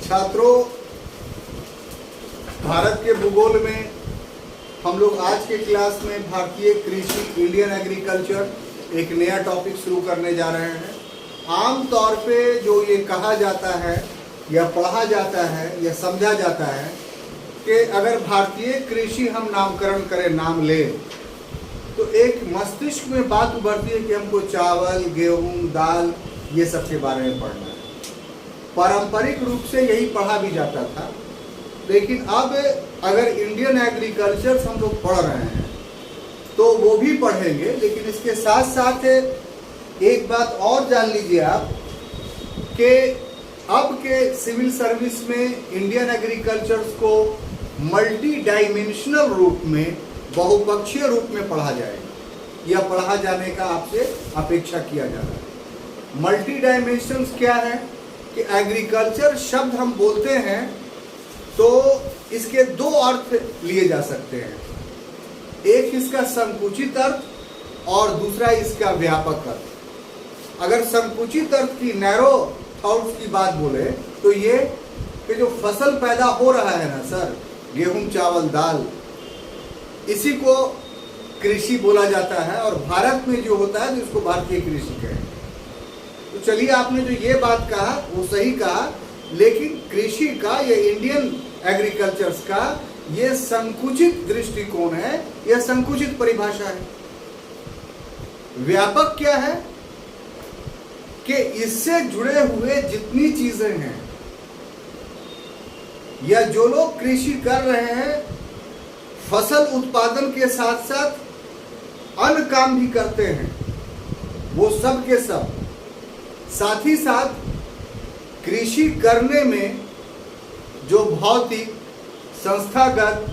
छात्रों, भारत के भूगोल में हम लोग आज के क्लास में भारतीय कृषि, इंडियन एग्रीकल्चर एक नया टॉपिक शुरू करने जा रहे हैं। आम तौर पे जो ये कहा जाता है या पढ़ा जाता है या समझा जाता है कि अगर भारतीय कृषि हम नामकरण करें, नाम लें, तो एक मस्तिष्क में बात उभरती है कि हमको चावल, गेहूं, दाल ये सब के बारे में पढ़ना है। पारंपरिक रूप से यही पढ़ा भी जाता था, लेकिन अब अगर इंडियन एग्रीकल्चर हम लोग पढ़ रहे हैं तो वो भी पढ़ेंगे, लेकिन इसके साथ साथ एक बात और जान लीजिए आप कि अब के सिविल सर्विस में इंडियन एग्रीकल्चर को मल्टी डायमेंशनल रूप में, बहुपक्षीय रूप में पढ़ा जाएगा या पढ़ा जाने का आपसे अपेक्षा किया जा रहा है। मल्टी डायमेंशंस क्या है कि एग्रीकल्चर शब्द हम बोलते हैं तो इसके दो अर्थ लिए जा सकते हैं, एक इसका संकुचित अर्थ और दूसरा इसका व्यापक अर्थ। अगर संकुचित अर्थ की, नैरो थॉट्स की बात बोले तो ये कि जो फसल पैदा हो रहा है ना सर, गेहूं, चावल, दाल, इसी को कृषि बोला जाता है और भारत में जो होता है जिसको भारतीय कृषि कहें। तो चलिए, आपने जो ये बात कहा वो सही कहा, लेकिन कृषि का, ये इंडियन एग्रीकल्चर्स का ये संकुचित दृष्टिकोण है, यह संकुचित परिभाषा है। व्यापक क्या है कि इससे जुड़े हुए जितनी चीजें हैं या जो लोग कृषि कर रहे हैं, फसल उत्पादन के साथ साथ अन्य काम भी करते हैं, वो सब के सब, साथ ही साथ कृषि करने में जो भौतिक, संस्थागत,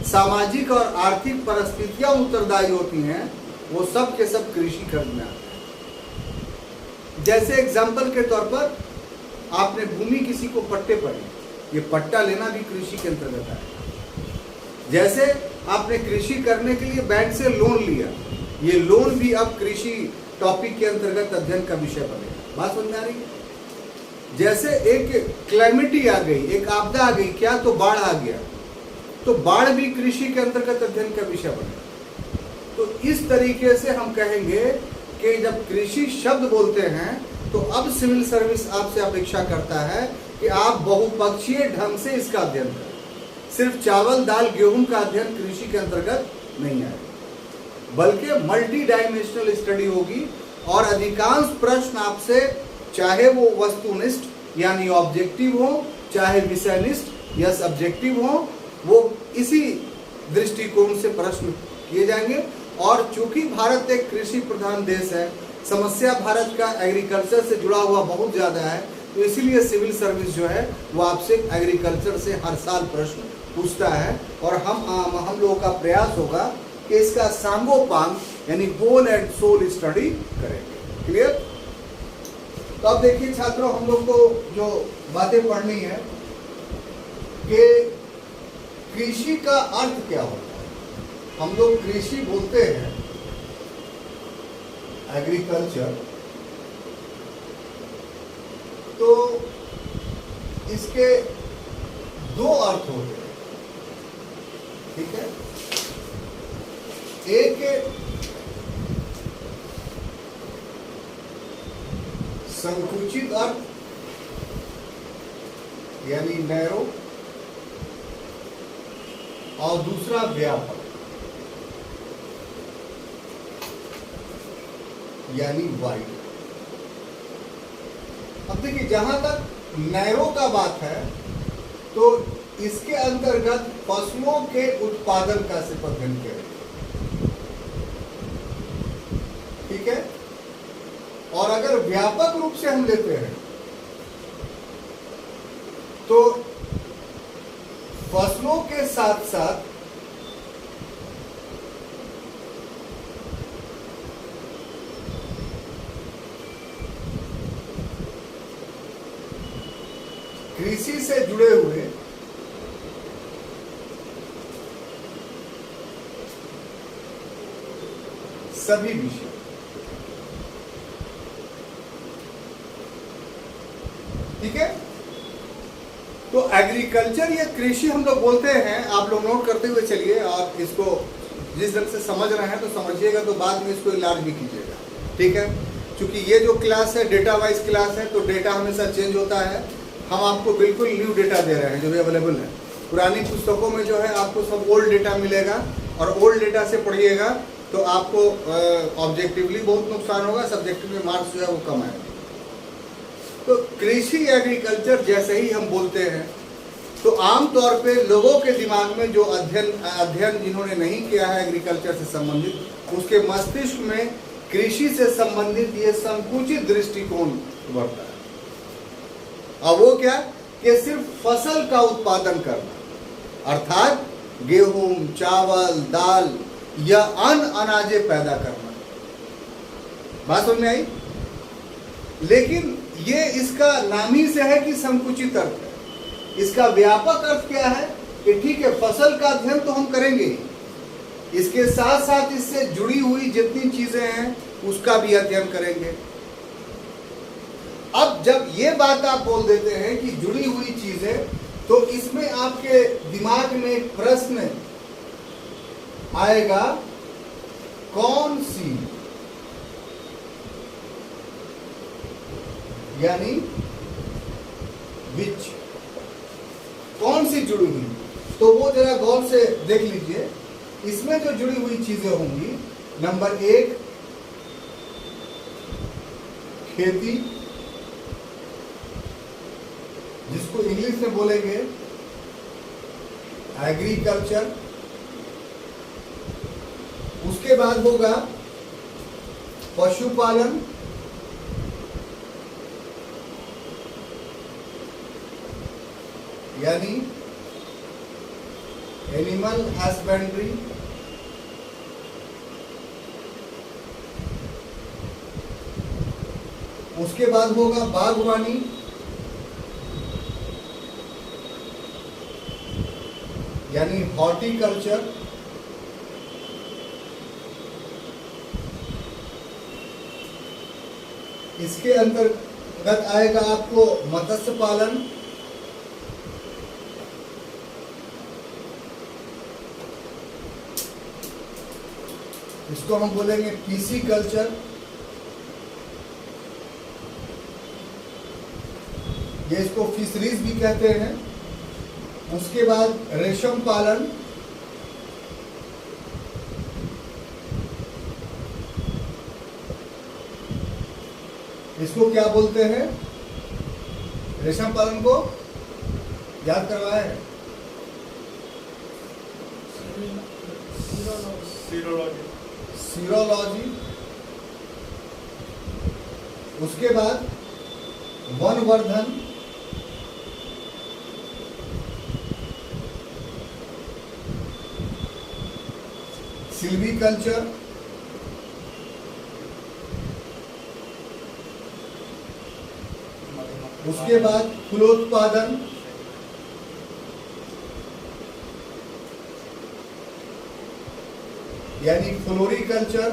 सामाजिक और आर्थिक परिस्थितियां उत्तरदायी होती हैं, वो सब के सब कृषि करना है। जैसे एग्जाम्पल के तौर पर आपने भूमि किसी को पट्टे पर, ये पट्टा लेना भी कृषि के अंतर्गत है। जैसे आपने कृषि करने के लिए बैंक से लोन लिया, ये लोन भी अब कृषि टॉपिक के अंतर्गत अध्ययन का विषय बनेगा। बात समझ में आ रही है? जैसे एक क्लाइमेटी आ गई, एक आपदा आ गई, क्या तो बाढ़ आ गया, तो बाढ़ भी कृषि के अंतर्गत अध्ययन का विषय बनेगा। तो इस तरीके से हम कहेंगे कि जब कृषि शब्द बोलते हैं तो अब सिविल सर्विस आपसे अपेक्षा करता है कि आप बहुपक्षीय ढंग से इसका अध्ययन करें। सिर्फ चावल, दाल, गेहूं का अध्ययन कृषि के अंतर्गत नहीं आएगा, बल्कि मल्टी डायमेंशनल स्टडी होगी और अधिकांश प्रश्न आपसे, चाहे वो वस्तुनिष्ठ यानी ऑब्जेक्टिव हो, चाहे विषयनिष्ठ या सब्जेक्टिव हो, वो इसी दृष्टिकोण से प्रश्न किए जाएंगे। और चूंकि भारत एक कृषि प्रधान देश है, समस्या भारत का एग्रीकल्चर से जुड़ा हुआ बहुत ज़्यादा है, तो इसीलिए सिविल सर्विस जो है वो आपसे एग्रीकल्चर से हर साल प्रश्न पूछता है और हम लोगों का प्रयास होगा कि इसका सांगोपांग यानी होल एंड सोल स्टडी करेंगे। क्लियर? तो अब देखिए छात्रों, हम लोग को जो बातें पढ़नी है कि कृषि का अर्थ क्या होता है। हम लोग कृषि बोलते हैं, एग्रीकल्चर, तो इसके दो अर्थ होते हैं, ठीक है? एक संकुचित अर्थ यानी नैरो, और दूसरा व्यापक यानी वाइड। अब देखिए, जहां तक नैरो का बात है तो इसके अंतर्गत फसलों के उत्पादन का सिर्फ अध्ययन करेंगे, ठीक है? और अगर व्यापक रूप से हम लेते हैं तो फसलों के साथ साथ कृषि से जुड़े हुए सभी विषय, ठीक है। तो एग्रीकल्चर या कृषि हम लोग बोलते हैं, आप लोग नोट करते हुए चलिए, आप इसको जिस ढंग से समझ रहे हैं तो समझिएगा, तो बाद में इसको इलाज भी कीजिएगा, ठीक है। क्योंकि ये जो क्लास है डेटा वाइज क्लास है, तो डेटा हमेशा चेंज होता है। हम आपको बिल्कुल न्यू डेटा दे रहे हैं जो भी अवेलेबल है। पुरानी पुस्तकों में जो है आपको सब ओल्ड डेटा मिलेगा, और ओल्ड डेटा से पढ़िएगा तो आपको ऑब्जेक्टिवली बहुत नुकसान होगा, सब्जेक्टिवली मार्क्स जो है वो कम आएगा। तो कृषि एग्रीकल्चर जैसे ही हम बोलते हैं तो आमतौर पे लोगों के दिमाग में जो अध्ययन जिन्होंने नहीं किया है एग्रीकल्चर से संबंधित, उसके मस्तिष्क में कृषि से संबंधित ये संकुचित दृष्टिकोण बढ़ता है। अब वो क्या कि सिर्फ फसल का उत्पादन करना, अर्थात गेहूं, चावल, दाल या अन्य अनाजे पैदा करना। बात समझ में आई? लेकिन ये इसका नाम ही से है कि संकुचित अर्थ है। इसका व्यापक अर्थ क्या है कि ठीक है, फसल का अध्ययन तो हम करेंगे, इसके साथ साथ इससे जुड़ी हुई जितनी चीजें हैं उसका भी अध्ययन करेंगे। अब जब ये बात आप बोल देते हैं कि जुड़ी हुई चीजें, तो इसमें आपके दिमाग में एक प्रश्न आएगा, कौन सी, यानी विच, कौन सी जुड़ी हुई। तो वो जरा गौर से देख लीजिए। इसमें जो जुड़ी हुई चीजें होंगी, नंबर 1 खेती, जिसको इंग्लिश में बोलेंगे एग्रीकल्चर। उसके बाद होगा पशुपालन, यानी एनिमल हस्बेंड्री। उसके बाद होगा बागवानी, यानी हॉर्टिकल्चर। इसके अंतर्गत आएगा आपको मत्स्य पालन, इसको हम बोलेंगे पीसीकल्चर। ये इसको फिशरीज भी कहते हैं। उसके बाद रेशम पालन, इसको क्या बोलते हैं? रेशम पालन को याद करवाया है, सीरोलॉजी। उसके बाद वनवर्धन, सिल्वीकल्चर। उसके बाद फूलोत्पादन, यानी फ्लोरिकल्चर।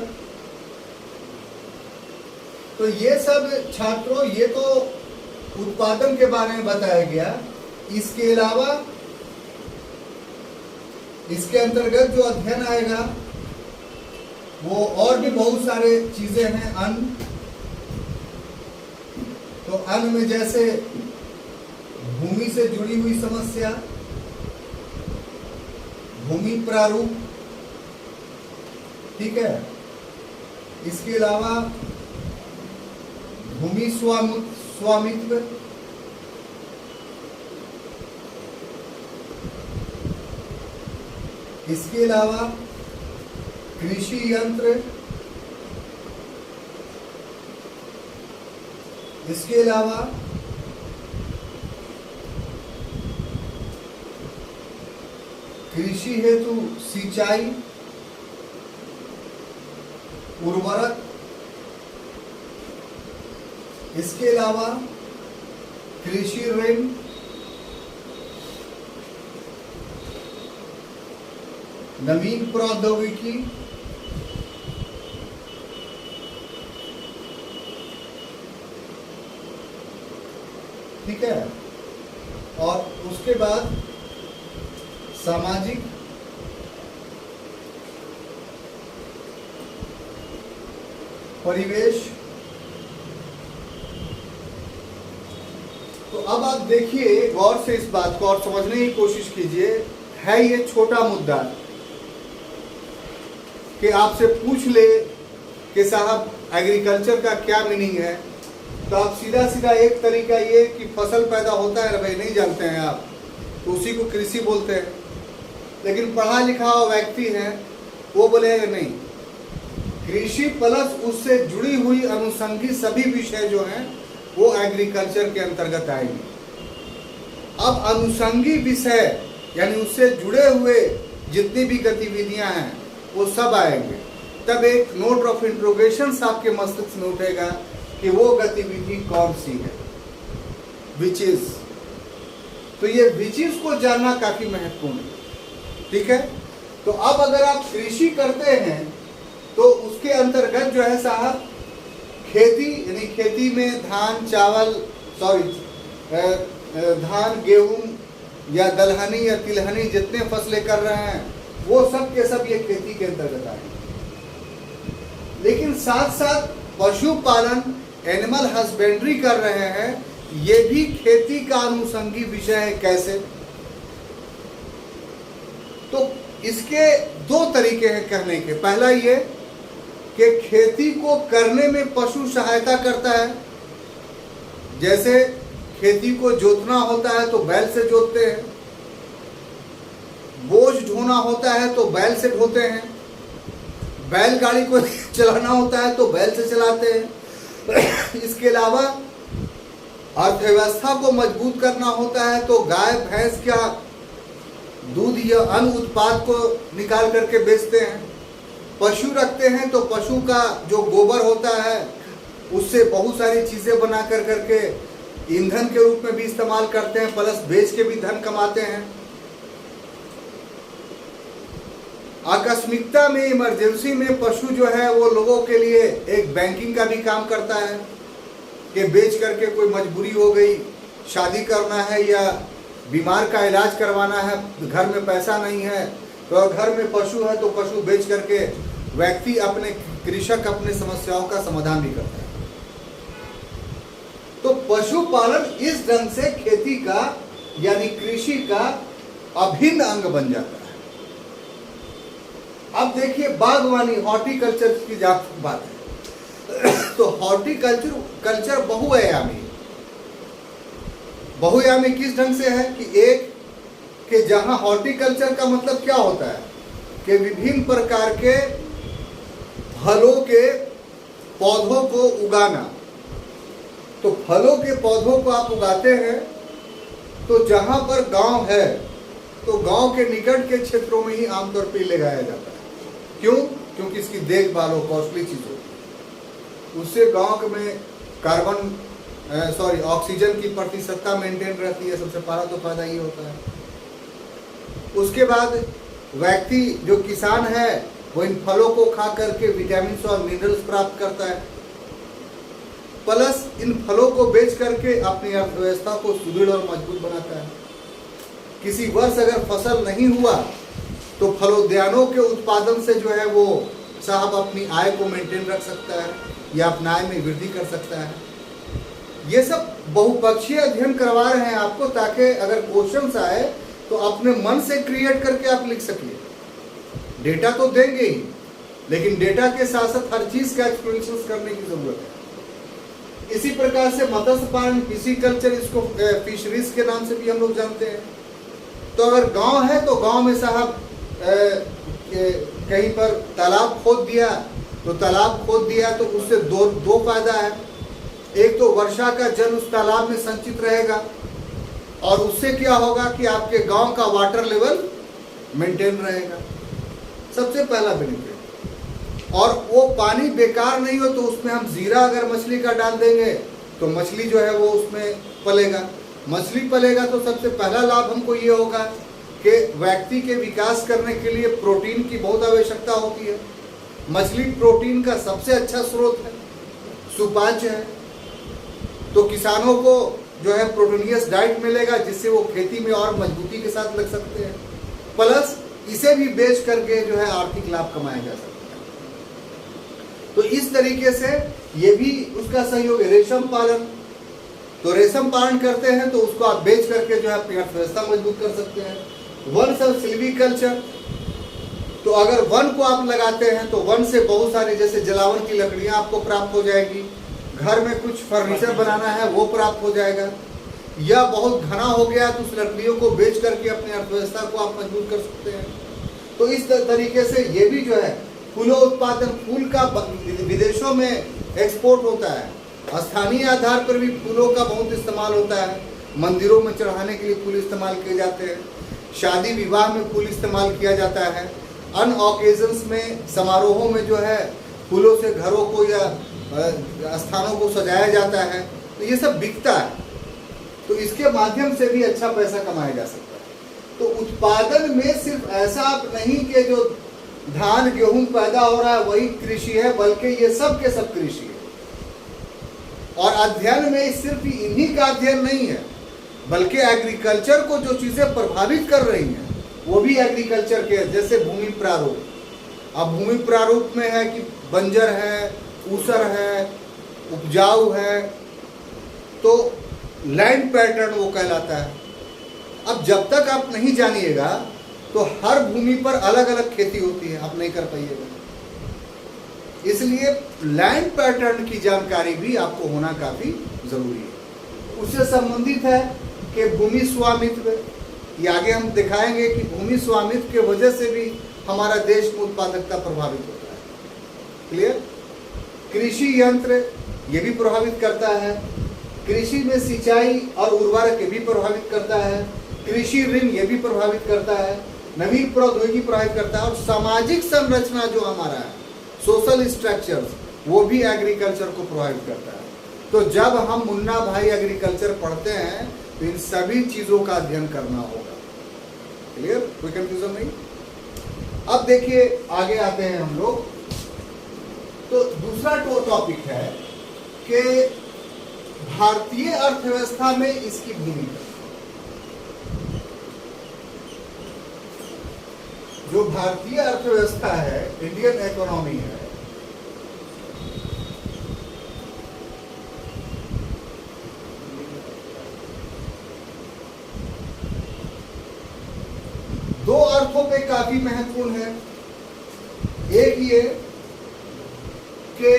तो ये सब छात्रों, ये तो उत्पादन के बारे में बताया गया। इसके अलावा इसके अंतर्गत जो अध्ययन आएगा वो और भी बहुत सारे चीजें हैं। अन्न, तो अन्न में जैसे भूमि से जुड़ी हुई समस्या, भूमि प्रारूप, ठीक है। इसके अलावा भूमि स्वामित्व, इसके अलावा कृषि यंत्र, इसके अलावा कृषि हेतु सिंचाई, उर्वरक, इसके अलावा कृषि ऋण, नवीन प्रौद्योगिकी, ठीक है। और उसके बाद सामाजिक परिवेश। तो अब आप देखिए गौर से इस बात को और समझने की कोशिश कीजिए। है ये छोटा मुद्दा कि आपसे पूछ ले कि साहब एग्रीकल्चर का क्या मीनिंग है, तो आप सीधा सीधा एक तरीका ये कि फसल पैदा होता है, भाई नहीं जानते हैं आप, तो उसी को कृषि बोलते हैं। लेकिन पढ़ा लिखा हुआ व्यक्ति है वो बोलेगा नहीं, कृषि प्लस उससे जुड़ी हुई अनुषंगी सभी विषय जो हैं वो एग्रीकल्चर के अंतर्गत आएंगे। अब अनुषंगी विषय यानी उससे जुड़े हुए जितनी भी गतिविधियां हैं वो सब आएंगे। तब एक नोट ऑफ इंट्रोगेशन आपके मस्तिष्क में उठेगा कि वो गतिविधि कौन सी है, विच इज। तो ये विच इज को जानना काफी महत्वपूर्ण है, ठीक है। तो अब अगर आप कृषि करते हैं तो उसके अंतर्गत जो है साहब खेती, यानी खेती में धान चावल धान गेहूं या दलहनी या तिलहनी जितने फसलें कर रहे हैं वो सब के सब ये खेती के अंतर्गत आए। लेकिन साथ साथ पशुपालन एनिमल हस्बेंड्री कर रहे हैं, ये भी खेती का अनुषंगी विषय है। कैसे? तो इसके दो तरीके हैं कहने के। पहला ये कि खेती को करने में पशु सहायता करता है। जैसे खेती को जोतना होता है तो बैल से जोतते हैं, बोझ ढोना होता है तो बैल से ढोते हैं, बैलगाड़ी को चलाना होता है तो बैल से चलाते हैं। इसके अलावा अर्थव्यवस्था को मजबूत करना होता है तो गाय भैंस का दूध या अन्य उत्पाद को निकाल करके बेचते हैं। पशु रखते हैं तो पशु का जो गोबर होता है उससे बहुत सारी चीजें बना कर करके ईंधन के रूप में भी इस्तेमाल करते हैं, प्लस बेच के भी धन कमाते हैं। आकस्मिकता में, इमरजेंसी में पशु जो है वो लोगों के लिए एक बैंकिंग का भी काम करता है कि बेच करके कोई मजबूरी हो गई, शादी करना है या बीमार का इलाज करवाना है, घर में पैसा नहीं है, तो घर में पशु है तो पशु बेच करके व्यक्ति अपने कृषक अपने समस्याओं का समाधान भी करता है। तो पशुपालन इस ढंग से खेती का यानी कृषि का अभिन्न अंग बन जाता है। अब देखिए बागवानी, हॉर्टिकल्चर की जहाँ बात है तो हॉर्टिकल्चर बहुआयामी। बहुआयामी किस ढंग से है कि एक कि जहां हॉर्टिकल्चर का मतलब क्या होता है कि विभिन्न प्रकार के फलों के पौधों को उगाना। तो फलों के पौधों को आप उगाते हैं तो जहां पर गांव है तो गांव के निकट के क्षेत्रों में ही आमतौर पर लगाया जाता है। क्यों? क्योंकि इसकी देखभाल हो, कॉस्टली चीज हो, उससे गांव में ऑक्सीजन की प्रतिशतता मेंटेन रहती है। सबसे पहला तो फायदा ये होता है। उसके बाद व्यक्ति जो किसान है वो इन फलों को खा करके विटामिन और मिनरल्स प्राप्त करता है, प्लस इन फलों को बेच करके अपनी अर्थव्यवस्था को सुदृढ़ और मजबूत बनाता है। किसी वर्ष अगर फसल नहीं हुआ तो फलोद्यानों के उत्पादन से जो है वो साहब अपनी आय को मेंटेन रख सकता है या अपनी आय में वृद्धि कर सकता है। ये सब बहुपक्षीय अध्ययन करवा रहे हैं आपको ताकि अगर क्वेश्चंस आए तो अपने मन से क्रिएट करके आप लिख सकिए। डेटा तो देंगे ही, लेकिन डेटा के साथ साथ हर चीज का एक्सप्लेनेशन करने की जरूरत है। इसी प्रकार से मत्स्य पालन, फिशिकल्चर, इसको फिशरीज के नाम से भी हम लोग जानते हैं। तो अगर गांव है तो गांव में साहब कहीं पर तालाब खोद दिया तो उससे दो फायदा है। एक तो वर्षा का जल उस तालाब में संचित रहेगा और उससे क्या होगा कि आपके गांव का वाटर लेवल मेंटेन रहेगा, सबसे पहला बेनिफिट। और वो पानी बेकार नहीं हो तो उसमें हम जीरा अगर मछली का डाल देंगे तो मछली जो है वो उसमें पलेगा। मछली पलेगा तो सबसे पहला लाभ हमको ये होगा कि व्यक्ति के विकास करने के लिए प्रोटीन की बहुत आवश्यकता होती है। मछली प्रोटीन का सबसे अच्छा स्रोत है, सुपाच्य है। तो किसानों को जो है प्रोटीनियस डाइट मिलेगा, जिससे वो खेती में और मजबूती के साथ लग सकते हैं, प्लस इसे भी बेच करके जो है आर्थिक लाभ कमाया जा सकता है। तो इस तरीके से ये भी उसका सहयोग है। रेशम पालन, तो रेशम पालन करते हैं तो उसको आप बेच करके जो है अपनी अर्थव्यवस्था मजबूत कर सकते हैं। वन से सिल्वीकल्चर, तो अगर वन को आप लगाते हैं तो वन से बहुत सारी जैसे जलावन की लकड़ियां आपको प्राप्त हो जाएगी, घर में कुछ फर्नीचर बनाना है वो प्राप्त हो जाएगा, या बहुत घना हो गया तो उस लकड़ियों को बेच करके अपनी अर्थव्यवस्था को आप मजबूत कर सकते हैं। तो इस तरीके से ये भी जो है फूलों उत्पादन, फूल का विदेशों में एक्सपोर्ट होता है, स्थानीय आधार पर भी फूलों का बहुत इस्तेमाल होता है, मंदिरों में चढ़ाने के लिए फूल इस्तेमाल किए जाते हैं, शादी विवाह में फूल इस्तेमाल किया जाता है, अन ऑकेजन्स में समारोहों में जो है फूलों से घरों को या स्थानों को सजाया जाता है, तो ये सब बिकता है, तो इसके माध्यम से भी अच्छा पैसा कमाया जा सकता है। तो उत्पादन में सिर्फ ऐसा आप नहीं कि जो धान गेहूं पैदा हो रहा है वही कृषि है, बल्कि ये सब के सब कृषि है। और अध्ययन में सिर्फ इन्हीं का अध्ययन नहीं है, बल्कि एग्रीकल्चर को जो चीजें प्रभावित कर रही हैं वो भी एग्रीकल्चर के, जैसे भूमि प्रारूप। अब भूमि प्रारूप में है कि बंजर है, ऊसर है, उपजाऊ है, तो लैंड पैटर्न वो कहलाता है। अब जब तक आप नहीं जानिएगा तो हर भूमि पर अलग अलग खेती होती है, आप नहीं कर पाइएगा। इसलिए लैंड पैटर्न की जानकारी भी आपको होना काफी जरूरी है। उससे संबंधित है कि भूमि स्वामित्व, ये आगे हम दिखाएंगे कि भूमि स्वामित्व के वजह से भी हमारा देश में उत्पादकता प्रभावित होता है। क्लियर? कृषि यंत्र ये भी प्रभावित करता है, कृषि में सिंचाई और उर्वरक ये भी प्रभावित करता है, कृषि ऋण ये भी प्रभावित करता है, नवीन प्रौद्योगिकी प्रभावित करता है, और सामाजिक संरचना जो हमारा है, सोशल स्ट्रक्चर्स, वो भी एग्रीकल्चर को प्रभावित करता है। तो जब हम मुन्ना भाई एग्रीकल्चर पढ़ते हैं तो इन सभी चीजों का अध्ययन करना होगा। क्लियर? कोई कंफ्यूजन नहीं? अब देखिए आगे आते हैं हम लोग। तो दूसरा टॉपिक है कि भारतीय अर्थव्यवस्था में इसकी भूमिका। जो भारतीय अर्थव्यवस्था है, इंडियन इकोनॉमी है, दो अर्थों पे काफी महत्वपूर्ण है। एक ये कि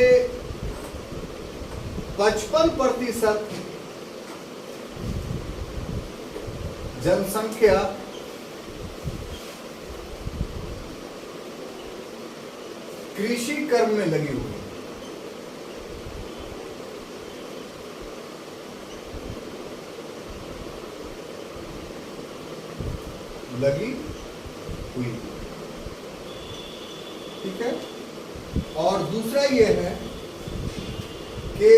55% जनसंख्या कृषि कर्म में लगी हुई है। लगी हुई, ठीक है। और दूसरा ये है कि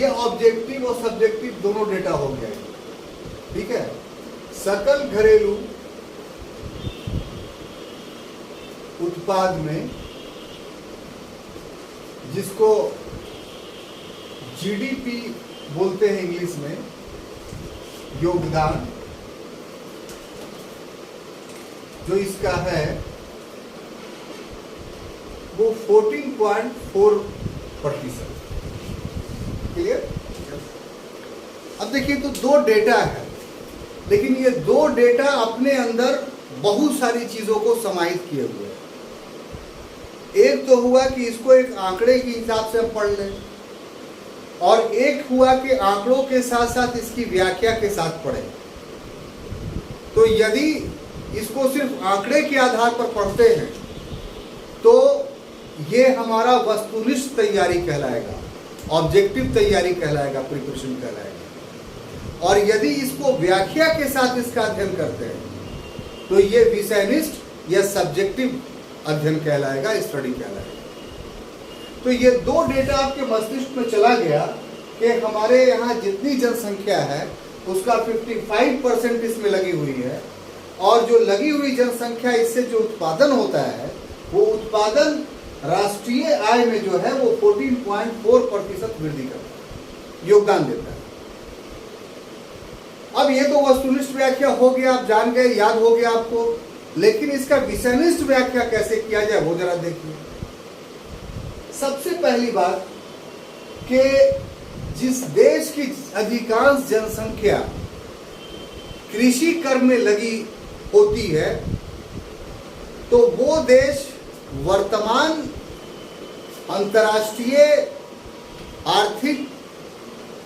ये ऑब्जेक्टिव और सब्जेक्टिव दोनों डेटा हो गया है, ठीक है। सकल घरेलू उत्पाद में, जिसको जीडीपी बोलते हैं इंग्लिश में, योगदान जो इसका है वो 14.4%। क्लियर? अब देखिए, तो दो डेटा है, लेकिन ये दो डेटा अपने अंदर बहुत सारी चीजों को समाहित किए हुए हैं। एक तो हुआ कि इसको एक आंकड़े के हिसाब से हम पढ़ लें, और एक हुआ कि आंकड़ों के साथ साथ इसकी व्याख्या के साथ पढ़ें। तो यदि इसको सिर्फ आंकड़े के आधार पर पढ़ते हैं तो ये हमारा वस्तुनिष्ठ तैयारी कहलाएगा, ऑब्जेक्टिव तैयारी कहलाएगा, प्रिपरेशन कहलाएगा। और यदि इसको व्याख्या के साथ इसका अध्ययन करते हैं तो ये विषयनिष्ठ या सब्जेक्टिव अध्ययन कहलाएगा, स्टडी कहलाएगा। तो ये दो डेटा आपके मस्तिष्क में चला गया कि हमारे यहाँ जितनी जनसंख्या है उसका 55% इसमें लगी हुई है, और जो लगी हुई जनसंख्या, इससे जो उत्पादन होता है वो उत्पादन राष्ट्रीय आय में जो है वो 14.4% वृद्धि करता है, योगदान देता है। अब ये तो वस्तुनिष्ठ व्याख्या हो गया, आप जान गए, याद हो गया आपको, लेकिन इसका विषयनिष्ठ व्याख्या कैसे किया जाए वो जरा देखिए। सबसे पहली बात कि जिस देश की अधिकांश जनसंख्या कृषि कर्म में लगी होती है, तो वो देश वर्तमान अंतर्राष्ट्रीय आर्थिक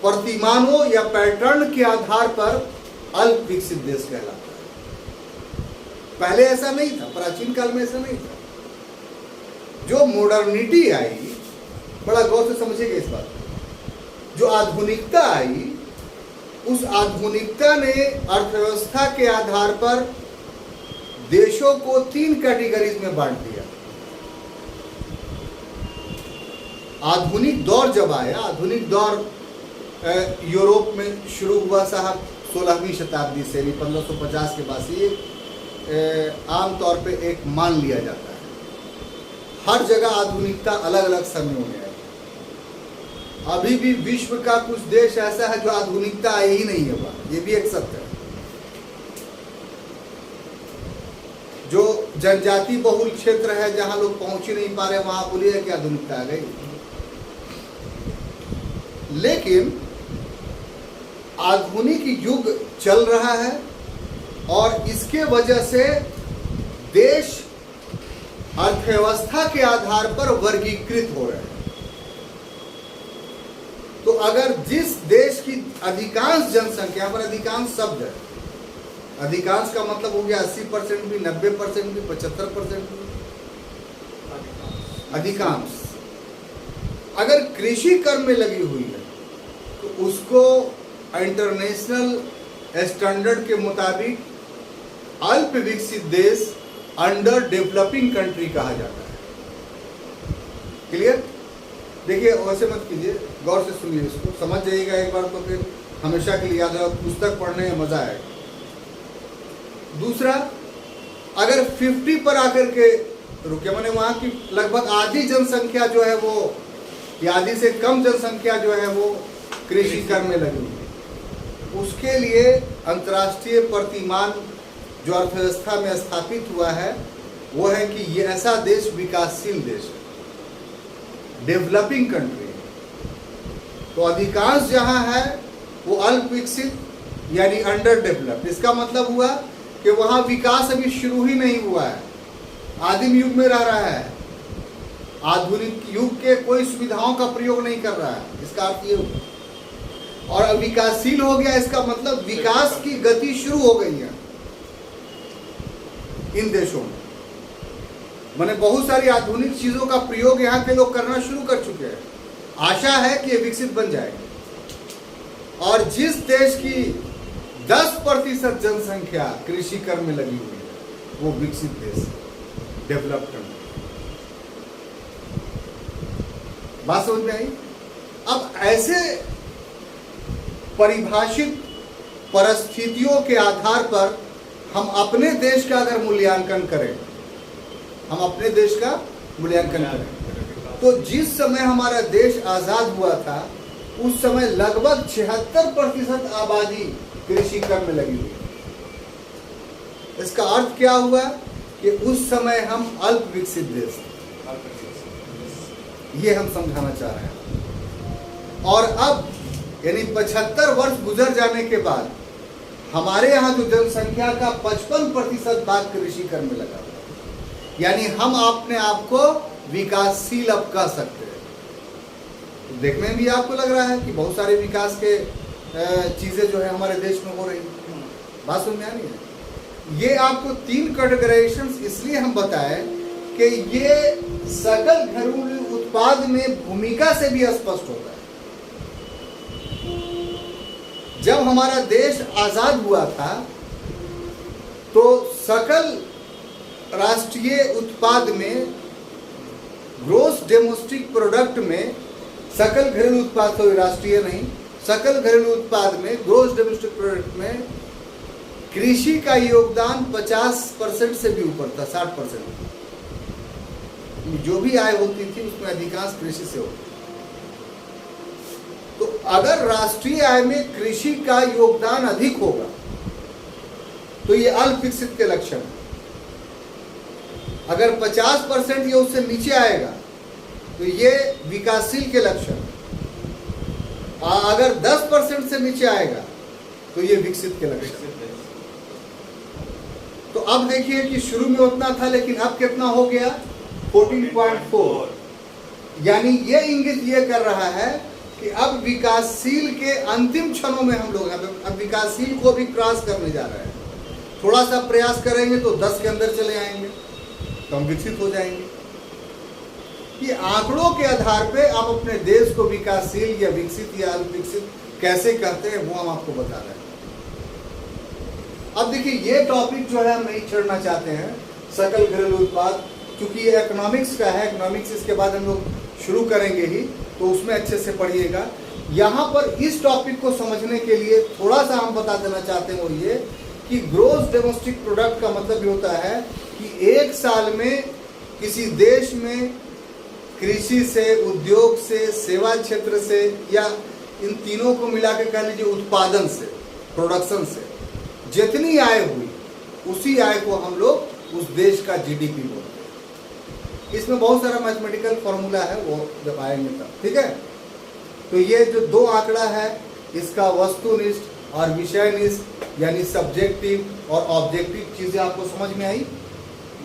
प्रतिमानों या पैटर्न के आधार पर अल्प विकसित देश कहलाता है। पहले ऐसा नहीं था, प्राचीन काल में ऐसा नहीं था। जो मॉडर्निटी आई, बड़ा गौर से समझिएगा इस बात को, जो आधुनिकता आई, उस आधुनिकता ने अर्थव्यवस्था के आधार पर देशों को 3 कैटेगरीज में बांट दिया। आधुनिक दौर जब आया, आधुनिक दौर यूरोप में शुरू हुआ साहब 16वीं शताब्दी से, 1550 के बाद से ये आम तौर पे एक मान लिया जाता है। हर जगह आधुनिकता अलग अलग समयों में आई। अभी भी विश्व का कुछ देश ऐसा है जो आधुनिकता आई ही नहीं है वहाँ, ये भी एक सत्य है। जो जनजाति बहुल क्षेत्र है, जहां लोग पहुंच ही नहीं पा रहे, वहां बोलिए कि आधुनिकता आ गई। लेकिन आधुनिक युग चल रहा है और इसके वजह से देश अर्थव्यवस्था के आधार पर वर्गीकृत हो रहे हैं। तो अगर जिस देश की अधिकांश जनसंख्या, पर अधिकांश शब्द है, अधिकांश का मतलब हो गया 80% भी, 90% भी, 75% भी, अधिकांश अगर कृषि कर्म में लगी हुई है तो उसको इंटरनेशनल स्टैंडर्ड के मुताबिक अल्प विकसित देश, अंडर डेवलपिंग कंट्री कहा जाता है। क्लियर? देखिए, वैसे मत कीजिए, गौर से सुनिए, इसको समझ जाइएगा एक बार तो फिर हमेशा के लिए याद है, पुस्तक पढ़ने में मजा आएगा। दूसरा, अगर 50 पर आकर के रुके, मैंने वहां की लगभग आधी जनसंख्या जो है वो, या आधी से कम जनसंख्या जो है वो कृषि कर्म में लगी हुई है, उसके लिए अंतर्राष्ट्रीय प्रतिमान जो अर्थव्यवस्था में स्थापित हुआ है वो है कि ये ऐसा देश विकासशील देश है, डेवलपिंग कंट्री है। तो अधिकांश जहां है वो अल्प विकसित यानी अंडर डेवलप्ड। इसका मतलब हुआ कि वहां विकास अभी शुरू ही नहीं हुआ है, आदिम युग में रह रहा है, आधुनिक युग के कोई सुविधाओं का प्रयोग नहीं कर रहा है। इसका अर्थ ये हुआ। और अब विकासशील हो गया, इसका मतलब विकास की गति शुरू हो गई है इन देशों में। मैंने बहुत सारी आधुनिक चीजों का प्रयोग यहाँ के लोग करना शुरू कर चुके हैं। आशा है कि ये विकसित बन जाएगा। और जिस देश की 10% जनसंख्या कृषि कर्म में लगी हुई है वो विकसित देश, डेवलप्ड कंट्री। बात समझ में आई? अब ऐसे परिभाषित परिस्थितियों के आधार पर हम अपने देश का अगर मूल्यांकन करें, हम अपने देश का मूल्यांकन करें, तो जिस समय हमारा देश आजाद हुआ था उस समय लगभग 76% आबादी कृषि कर्म में लगी हुई। इसका अर्थ क्या हुआ कि उस समय हम अल्प विकसित देश थे, ये हम समझाना चाह रहे हैं। और अब यानी 75 वर्ष गुजर जाने के बाद हमारे यहाँ जो जनसंख्या का 55% भाग कृषि कर्म में लगा हुआ है, यानी हम अपने आप को विकासशील अब कह सकते हैं। तो देखने में भी आपको लग रहा है कि बहुत सारे विकास के चीजें जो है हमारे देश में हो रही है। बात समझ में आ रही है? ये आपको 3 कैटेगराइजेशन इसलिए हम बताएं कि ये सकल घरेलू उत्पाद में भूमिका से भी स्पष्ट होता है। जब हमारा देश आजाद हुआ था तो सकल राष्ट्रीय उत्पाद में, ग्रोस डोमेस्टिक प्रोडक्ट में, सकल घरेलू उत्पाद, तो राष्ट्रीय नहीं, सकल घरेलू उत्पाद में, ग्रोस डोमेस्टिक प्रोडक्ट में कृषि का योगदान 50% से भी ऊपर था, 60%। जो भी आय होती थी उसमें अधिकांश कृषि से होती। तो अगर राष्ट्रीय आय में कृषि का योगदान अधिक होगा तो ये अल्प विकसित के लक्षण है। अगर 50% ये उससे नीचे आएगा तो ये विकासशील के लक्षण है। अगर 10% से नीचे आएगा तो ये विकसित के लक्षण है। तो अब देखिए कि शुरू में उतना था लेकिन अब कितना हो गया, 14.4। यानी ये इंगित ये कर रहा है कि अब विकासशील के अंतिम क्षणों में हम लोग अब विकासशील को भी क्रॉस करने जा रहे हैं। थोड़ा सा प्रयास करेंगे तो 10 के अंदर चले आएंगे तो हम विकसित हो जाएंगे। ये आंकड़ों के आधार पे आप अपने देश को विकासशील या विकसित या अल्पविकसित कैसे करते हैं वो हम आपको बता रहे हैं। अब देखिए ये टॉपिक जो है हम नहीं छोड़ना चाहते हैं, सकल घरेलू उत्पाद, क्योंकि ये इकोनॉमिक्स का है। इकोनॉमिक्स इसके बाद हम लोग शुरू करेंगे ही, तो उसमें अच्छे से पढ़िएगा। यहाँ पर इस टॉपिक को समझने के लिए थोड़ा सा हम बता देना चाहते हैं, और ये कि ग्रोस डोमेस्टिक प्रोडक्ट का मतलब ये होता है कि एक साल में किसी देश में कृषि से, उद्योग से, सेवा क्षेत्र से, या इन तीनों को मिला के कह लीजिए उत्पादन से, प्रोडक्शन से जितनी आय हुई उसी आय को हम लोग उस देश का जीडीपी बोलते हैं। इसमें बहुत सारा मैथमेटिकल फॉर्मूला है, वो जब आएंगे तब, ठीक है। तो ये जो दो आंकड़ा है इसका वस्तुनिष्ठ और विषयनिष्ठ यानी सब्जेक्टिव और ऑब्जेक्टिव चीजें आपको समझ में आई?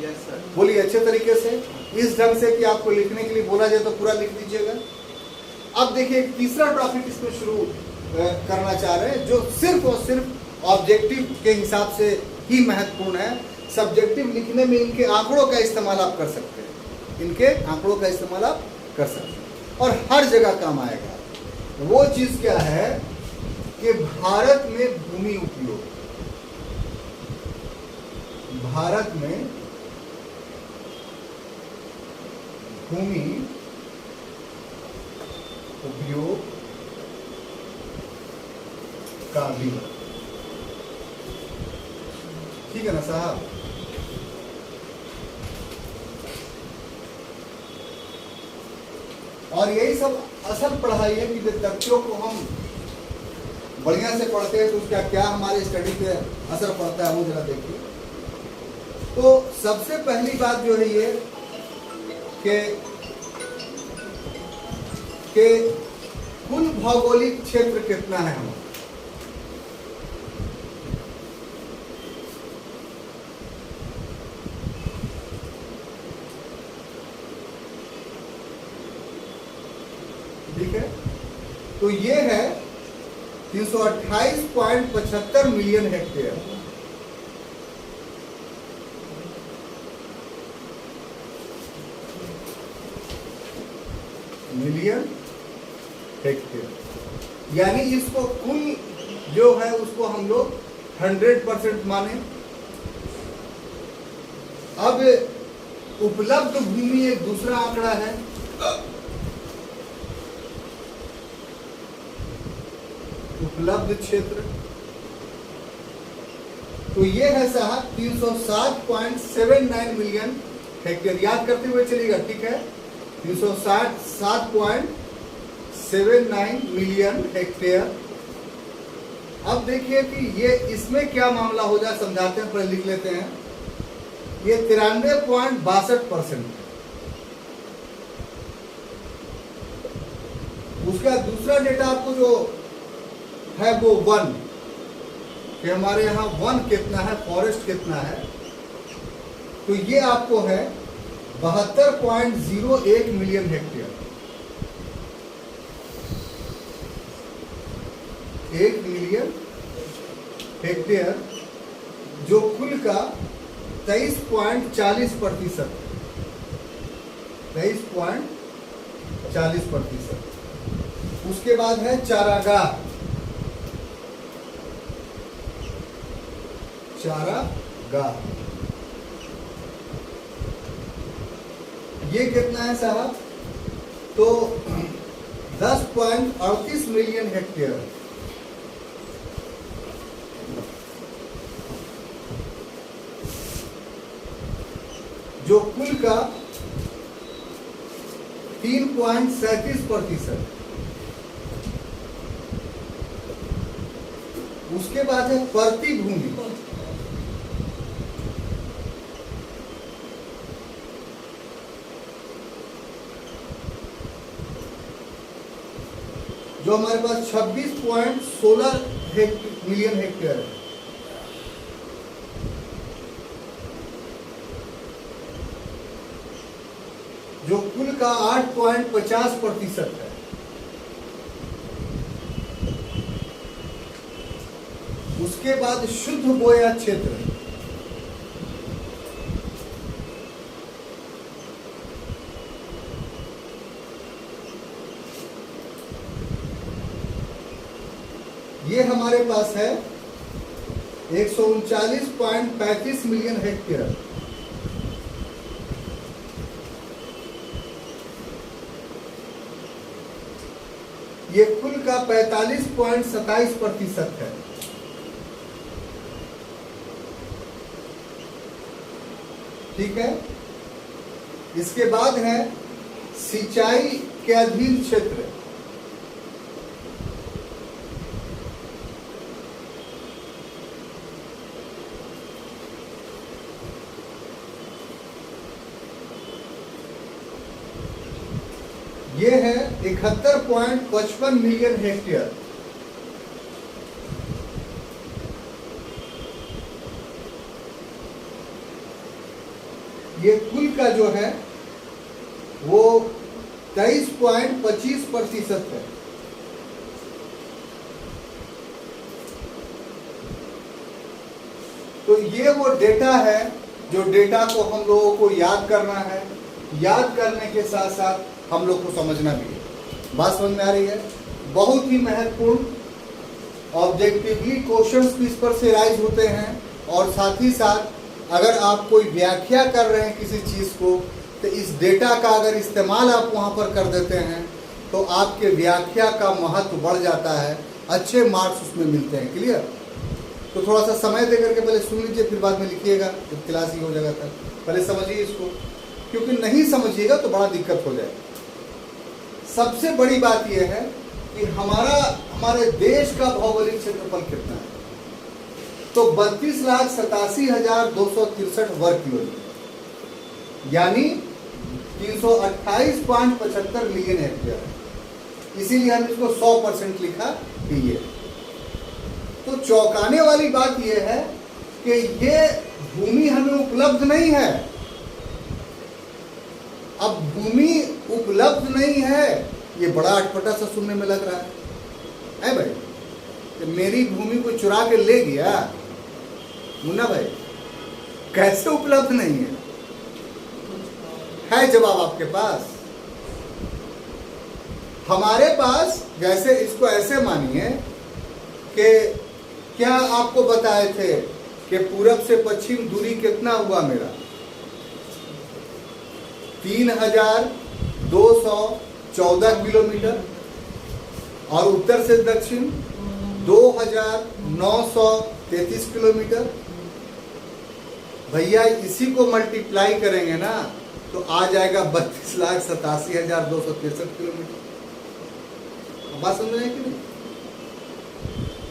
Yes sir. बोलिए अच्छे तरीके से, इस ढंग से कि आपको लिखने के लिए बोला जाए तो पूरा लिख दीजिएगा। अब देखिए एक तीसरा टॉपिक इसमें शुरू करना चाह रहे हैं जो सिर्फ और सिर्फ ऑब्जेक्टिव के हिसाब से ही महत्वपूर्ण है। सब्जेक्टिव लिखने में इनके आंकड़ों का इस्तेमाल आप कर सकते हैं, इनके आंकड़ों का इस्तेमाल आप कर सकते हैं और हर जगह काम आएगा। वो चीज क्या है कि भारत में भूमि उपयोग, भारत में भूमि उपयोग का भी, ठीक है ना साहब? और यही सब असल पढ़ाई है कि तथ्यों को हम बढ़िया से पढ़ते हैं तो उसका क्या हमारे स्टडी पे असर पड़ता है वो जरा देखिए। तो सबसे पहली बात जो है ये कि कुल भौगोलिक क्षेत्र कितना है हमारा। ठीक है, तो ये है 328.75 मिलियन हेक्टेयर। मिलियन हेक्टेयर यानी इसको कुल जो है उसको हम लोग 100% माने। अब उपलब्ध भूमि एक दूसरा आंकड़ा है, उपलब्ध क्षेत्र, तो ये है साहब 360.79 मिलियन हेक्टेयर। याद करते हुए चलिएगा, ठीक है? 367.79 मिलियन हेक्टेयर। अब देखिए कि ये इसमें क्या मामला हो जाए समझाते हैं, पहले लिख लेते हैं। ये 93.62%। उसका दूसरा डेटा आपको जो है वो वन, कि हमारे यहाँ वन कितना है, फॉरेस्ट कितना है, तो ये आपको है 72.01 मिलियन हेक्टेयर। 1 मिलियन हेक्टेयर जो कुल का 23.40%, 23.40%। उसके बाद है चारागाह, चारागाह ये कितना है साहब? तो 10.38 मिलियन हेक्टेयर। जो कुल का 3.37%। उसके बाद है प्रतिभूमि। जो हमारे पास 26.16 मिलियन हेक्टेयर है। जो कुल का 8.50% है। उसके बाद शुद्ध बोया क्षेत्र, ये हमारे पास है 139.35 मिलियन हेक्टेयर। ये कुल का 45.27% है। ठीक है। इसके बाद है सिंचाई के अधीन क्षेत्र। ये है 71.55 मिलियन हेक्टेयर। ये कुल का जो है वो 23.25% है। तो ये वो डेटा है जो डेटा को हम लोगों को याद करना है। याद करने के साथ साथ हम लोग को समझना भी है। बात समझ में आ रही है? बहुत ही महत्वपूर्ण ऑब्जेक्टिवली क्वेश्चंस भी इस पर से राइज होते हैं। और साथ ही साथ अगर आप कोई व्याख्या कर रहे हैं किसी चीज़ को, तो इस डेटा का अगर इस्तेमाल आप वहाँ पर कर देते हैं तो आपके व्याख्या का महत्व बढ़ जाता है, अच्छे मार्क्स उसमें मिलते हैं। क्लियर? तो थोड़ा सा समय दे करके पहले सुन लीजिए, फिर बाद में लिखिएगा जब क्लास ही हो जाएगा तब। पहले समझिए इसको, क्योंकि नहीं समझिएगा तो बड़ा दिक्कत हो जाएगा। सबसे बड़ी बात यह है कि हमारे देश का भौगोलिक क्षेत्रफल कितना है, तो 32,87,263 वर्ग किलोमीटर, यानी 328.75 मिलियन हेक्टेयर है। इसीलिए हम इसको 100% लिखा कि ये। तो चौंकाने वाली बात यह है कि ये भूमि हमें उपलब्ध नहीं है। अब भूमि उपलब्ध नहीं है, ये बड़ा अटपटा सा सुनने में लग रहा है भाई। कि मेरी भूमि को चुरा के ले गया मुन्ना भाई, कैसे उपलब्ध नहीं है जवाब आपके पास? हमारे पास, जैसे इसको ऐसे मानिए कि क्या आपको बताए थे कि पूरब से पश्चिम दूरी कितना हुआ मेरा? 3,214 किलोमीटर, और उत्तर से दक्षिण 2,933 किलोमीटर। भैया इसी को मल्टीप्लाई करेंगे ना तो आ जाएगा 32,87,263 किलोमीटर। बात समझ रहे हैं कि नहीं?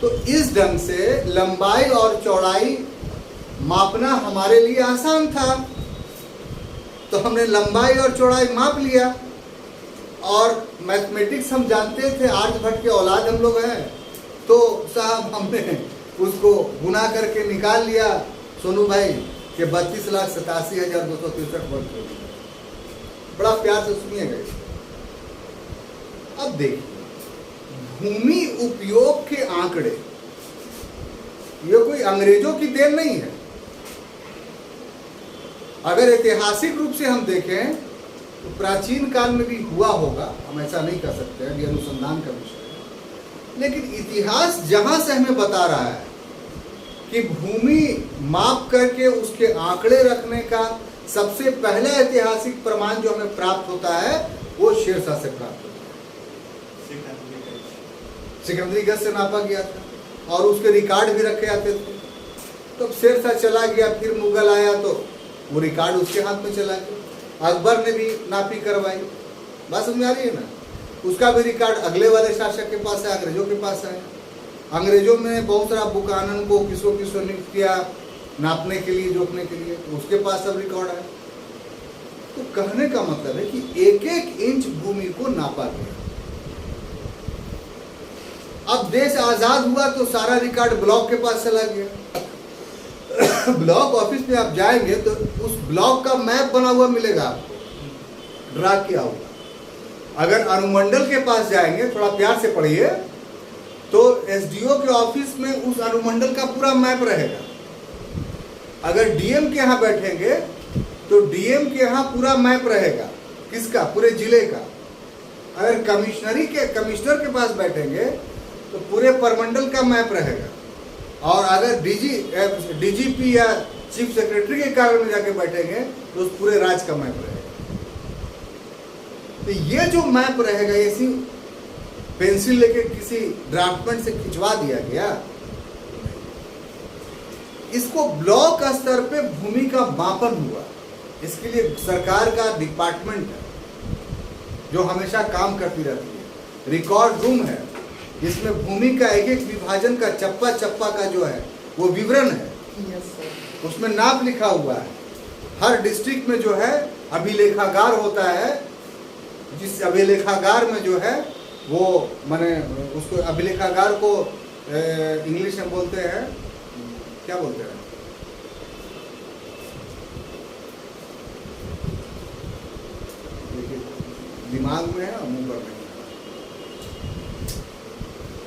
तो इस ढंग से लंबाई और चौड़ाई मापना हमारे लिए आसान था, तो हमने लंबाई और चौड़ाई माप लिया। और मैथमेटिक्स हम जानते थे, आर्यभट्ट के औलाद हम लोग हैं, तो साहब हमने उसको गुना करके निकाल लिया सोनू भाई कि 32,87,263 वर्ग किलोमीटर। बड़ा प्यार से सुनिएगा। अब देखिए, भूमि उपयोग के आंकड़े ये कोई अंग्रेजों की देन नहीं है। अगर ऐतिहासिक रूप से हम देखें तो प्राचीन काल में भी हुआ होगा, हम ऐसा नहीं कर सकते हैं, ये अनुसंधान का विषय है। लेकिन इतिहास जहां से हमें बता रहा है कि भूमि माप करके उसके आंकड़े रखने का सबसे पहला ऐतिहासिक प्रमाण जो हमें प्राप्त होता है वो शेरशाह से प्राप्त होता है। सिकंदरी गज से नापा गया था और उसके रिकॉर्ड भी रखे जाते थे। तो शेरशाह चला गया, फिर मुगल आया तो वो रिकॉर्ड उसके हाथ में चला गया। अकबर ने भी नापी करवाई। बात समझ में आ रही है ना? उसका भी रिकॉर्ड अगले वाले शासक के पास है, अंग्रेजों के पास है। अंग्रेजों में बहुत सारा बुकानन को किसो नियुक्त किया नापने के लिए, जोखने के लिए, तो उसके पास सब रिकॉर्ड है। तो कहने का मतलब है कि एक एक इंच भूमि को नापा गया। अब देश आजाद हुआ तो सारा रिकॉर्ड ब्लॉक के पास चला गया। ब्लॉक ऑफिस में आप जाएंगे तो उस ब्लॉक का मैप बना हुआ मिलेगा आपको, ड्रा किया हुआ। अगर अनुमंडल के पास जाएंगे, थोड़ा प्यार से पढ़िए, तो एसडीओ के ऑफिस में उस अनुमंडल का पूरा मैप रहेगा। अगर डीएम के यहाँ बैठेंगे तो डीएम के यहाँ पूरा मैप रहेगा, किसका? पूरे जिले का। अगर कमिश्नर के पास बैठेंगे तो पूरे परमंडल का मैप रहेगा। और अगर डीजीपी या चीफ सेक्रेटरी के कार्यालय में जाके बैठेंगे तो उस पूरे राज्य का मैप रहेगा। तो ये जो मैप रहेगा, इसी पेंसिल लेके किसी ड्राफ्टमैन से खिंचवा दिया गया, इसको ब्लॉक स्तर पे भूमि का मापन हुआ। इसके लिए सरकार का डिपार्टमेंट है जो हमेशा काम करती रहती है। रिकॉर्ड रूम है जिसमें भूमि का एक एक विभाजन का चप्पा चप्पा का जो है वो विवरण है। उसमें नाप लिखा हुआ है। हर डिस्ट्रिक्ट में जो है अभिलेखागार होता है, जिस अभिलेखागार में जो है वो माने उसको अभिलेखागार को इंग्लिश में बोलते हैं, क्या बोलते हैं? दिमाग में है और मुंह पर नहीं,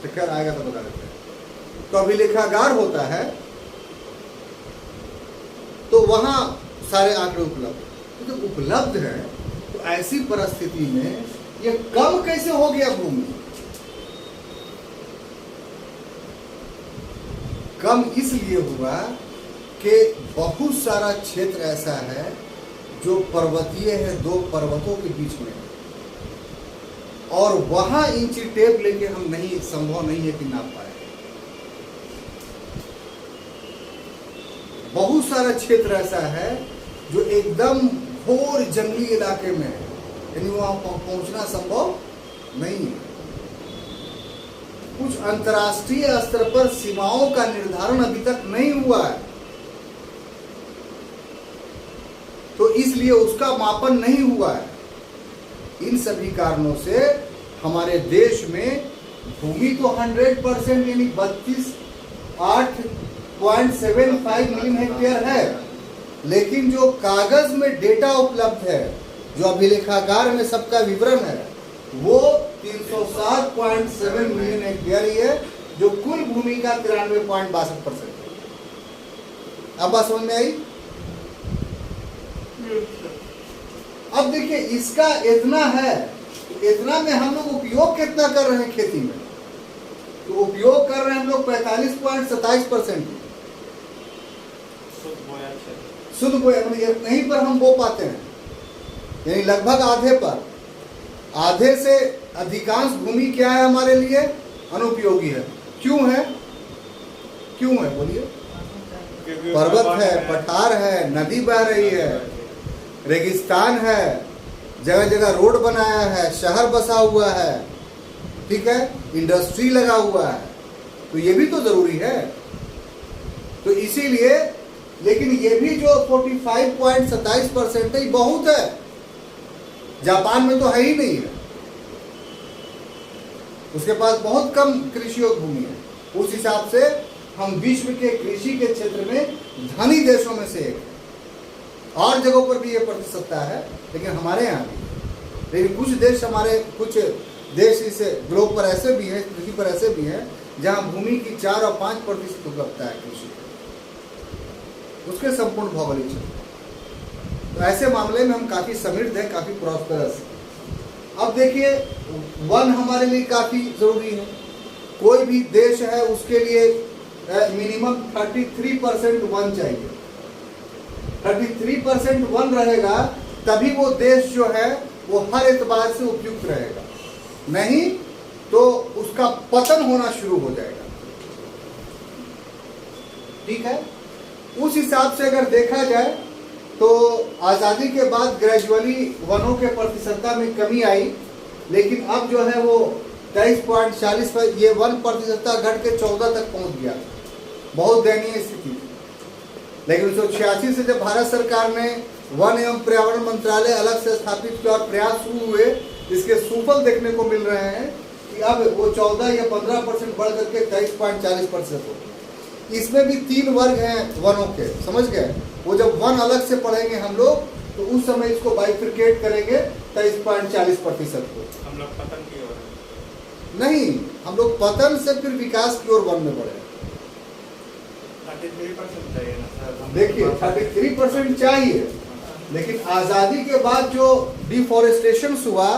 चक्कर आएगा तो बता देते हैं। तो अभिलेखागार होता है, तो वहां सारे आंकड़े उपलब्ध। तो जब उपलब्ध है तो ऐसी परिस्थिति में ये कम कैसे हो गया भूमि? कम इसलिए हुआ कि बहुत सारा क्षेत्र ऐसा है जो पर्वतीय है, दो पर्वतों के बीच में, और वहां इंची टेप लेके हम नहीं, संभव नहीं है कि नाप पाए। बहुत सारा क्षेत्र ऐसा है जो एकदम घोर जंगली इलाके में है, यानी वहां पहुंचना संभव नहीं है। कुछ अंतर्राष्ट्रीय स्तर पर सीमाओं का निर्धारण अभी तक नहीं हुआ है, तो इसलिए उसका मापन नहीं हुआ है। इन सभी कारणों से हमारे देश में भूमि तो 100% यानी 8.75 मिलियन हेक्टेयर है, लेकिन जो कागज में डेटा उपलब्ध है, जो अभिलेखागार में सबका विवरण है, वो 307.7 मिलियन हेक्टेयर ही है, जो कुल भूमि का 93.62% है। अब बात समझ में आई? अब देखिए, इसका इतना है, इतना में हम लोग उपयोग कितना कर रहे हैं खेती में? तो उपयोग कर रहे हैं हम लोग 45.27%। शुद्ध बोया, मतलब यहीं पर हम बो पाते हैं, यानी लगभग आधे पर। आधे से अधिकांश भूमि क्या है हमारे लिए? अनुपयोगी है। क्यों है? क्यों है बोलिए? पर्वत है, पठार है, नदी बह रही है, रेगिस्तान है, जगह जगह रोड बनाया है, शहर बसा हुआ है, ठीक है, इंडस्ट्री लगा हुआ है, तो ये भी तो जरूरी है। तो इसीलिए, लेकिन ये भी जो 45.27% है, बहुत है। जापान में तो है ही नहीं है, उसके पास बहुत कम कृषि योग्य भूमि है। उस हिसाब से हम विश्व के कृषि के क्षेत्र में धनी देशों में से एक है। और जगहों पर भी ये प्रतिशतता है, लेकिन हमारे यहाँ भी। लेकिन कुछ देश इस ग्लोब पर ऐसे भी हैं, पृथ्वी पर ऐसे भी हैं, जहाँ भूमि की 4 और 5% उपलब्धता है कृषि, उसके संपूर्ण भौगोलिक क्षेत्र। तो ऐसे मामले में हम काफी समृद्ध हैं, काफी प्रॉस्पेरस। अब देखिए, वन हमारे लिए काफी जरूरी है। कोई भी देश है उसके लिए मिनिमम 33% वन चाहिए। 33% वन रहेगा तभी वो देश जो है वो हर एतबार से उपयुक्त रहेगा, नहीं तो उसका पतन होना शुरू हो जाएगा। ठीक है, उस हिसाब से अगर देखा जाए तो आज़ादी के बाद ग्रेजुअली वनों के प्रतिशतता में कमी आई, लेकिन अब जो है वो 23.40 पर ये 1% घट के 14 तक पहुंच गया। बहुत दयनीय स्थिति थी। लेकिन 1986 से जब भारत सरकार ने वन एवं पर्यावरण मंत्रालय अलग से स्थापित किया और प्रयास शुरू हुए, इसके सुफल देखने को मिल रहे हैं कि अब वो 14 या 15% बढ़ करके 23.40% हो। इसमें भी 3 वर्ग हैं वनों के, समझ गए। वो जब वन अलग से पढ़ेंगे हम लोग तो उस समय इसको बाइफिकेट करेंगे 23.40% को। हम लोग पतन की ओर नहीं, हम लोग पतन से फिर विकास की ओर वन में बढ़े। 33% चाहिए ना सर। देखिए 33% चाहिए, लेकिन आजादी के बाद जो डिफॉरेस्टेशन हुआ,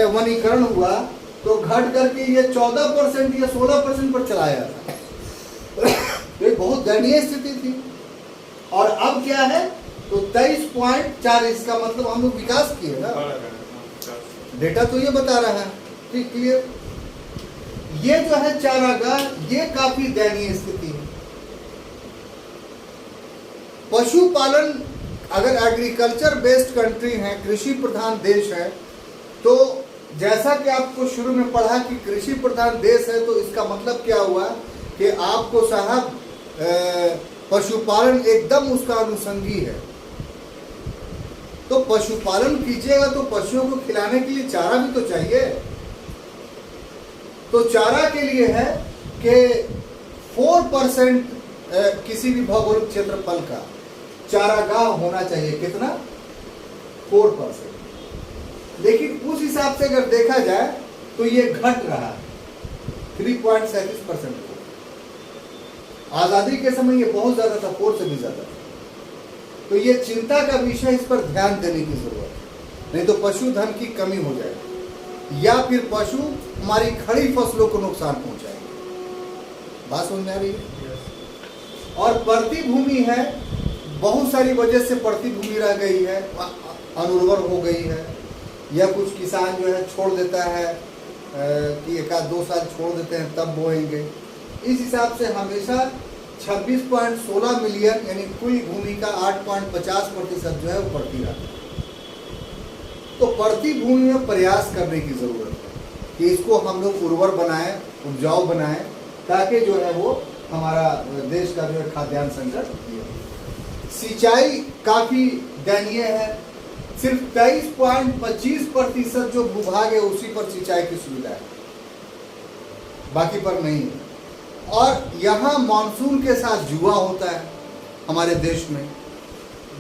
वनीकरण हुआ, तो घट करके ये 14% या 16% पर चला गया था। तो बहुत दयनीय स्थिति थी। और अब क्या है, तो 23.40 का मतलब हम लोग विकास किए ना, डेटा तो ये बता रहा है। ठीक, क्लियर। ये जो है चारागाह, ये काफी दयनीय स्थिति है। पशुपालन, अगर एग्रीकल्चर बेस्ड कंट्री है, कृषि प्रधान देश है, तो जैसा कि आपको शुरू में पढ़ा कि कृषि प्रधान देश है, तो इसका मतलब क्या हुआ कि आपको साहब पशुपालन एकदम उसका अनुषंगी है। तो पशुपालन कीजिएगा तो पशुओं को खिलाने के लिए चारा भी तो चाहिए। तो चारा के लिए है कि 4% किसी भी भौगोलिक क्षेत्रफल का चारागाह होना चाहिए। कितना? 4%। लेकिन उस हिसाब से अगर देखा जाए तो ये घट रहा है 3.37%। आजादी के समय ये बहुत ज्यादा था, 4 से भी ज्यादा था। तो ये चिंता का विषय, इस पर ध्यान देने की जरूरत है। नहीं तो पशुधन की कमी हो जाएगी या फिर पशु हमारी खड़ी फसलों को नुकसान पहुंचाएंगे। बात समझ में आ रही है? और पड़ती भूमि है, बहुत सारी वजह से पड़ती भूमि रह गई है, अनुर्वर हो गई है, या कुछ किसान जो है छोड़ देता है कि 1-2 साल छोड़ देते हैं तब बोएंगे। इस हिसाब से हमेशा 26.16 मिलियन यानी कुल भूमि का 8.50% जो है वो पड़ती रहा। तो पड़ती भूमि में प्रयास करने की जरूरत है कि इसको हम लोग उर्वर बनाएं, उपजाऊ बनाएं, ताकि जो है वो हमारा देश का जो है खाद्यान्न संकट। सिंचाई काफी दयनीय है। सिर्फ 23.25% जो भूभाग है उसी पर सिंचाई की सुविधा है, बाकी पर नहीं है। और यहाँ मानसून के साथ जुआ होता है हमारे देश में।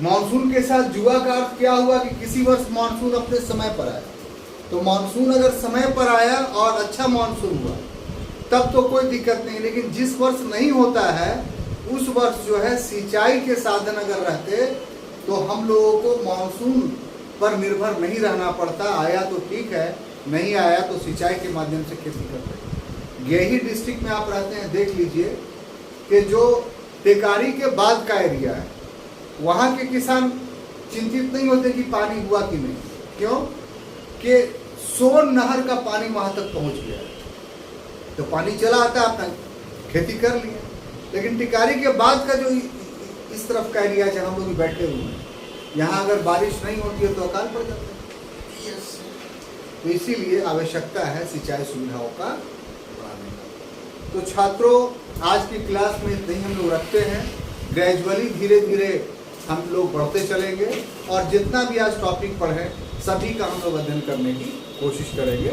मानसून के साथ जुआ का अर्थ क्या हुआ कि किसी वर्ष मानसून अपने समय पर आया, तो मानसून अगर समय पर आया और अच्छा मानसून हुआ तब तो कोई दिक्कत नहीं, लेकिन जिस वर्ष नहीं होता है उस वर्ष जो है सिंचाई के साधन अगर रहते तो हम लोगों को मानसून पर निर्भर नहीं रहना पड़ता। आया तो ठीक है, नहीं आया तो सिंचाई के माध्यम से खेती करते हैं। यही डिस्ट्रिक्ट में आप रहते हैं, देख लीजिए कि जो टेकारी के बाद का एरिया है वहाँ के किसान चिंतित नहीं होते कि पानी हुआ कि नहीं। क्यों? कि सोन नहर का पानी वहाँ तक पहुँच गया, तो पानी चला आता है, अपना खेती कर लिए। लेकिन टिकारी के बाद का जो इस तरफ का एरिया जहाँ हम लोग बैठे हुए हैं, यहाँ अगर बारिश नहीं होती है तो अकाल पड़ जाता है। तो इसीलिए आवश्यकता है सिंचाई सुविधाओं का बढ़ाने का। तो छात्रों, आज की क्लास में इतना ही हम लोग रखते हैं। ग्रेजुअली धीरे धीरे हम लोग बढ़ते चलेंगे और जितना भी आज टॉपिक पढ़े सभी का हम लोग अध्ययन करने की कोशिश करेंगे।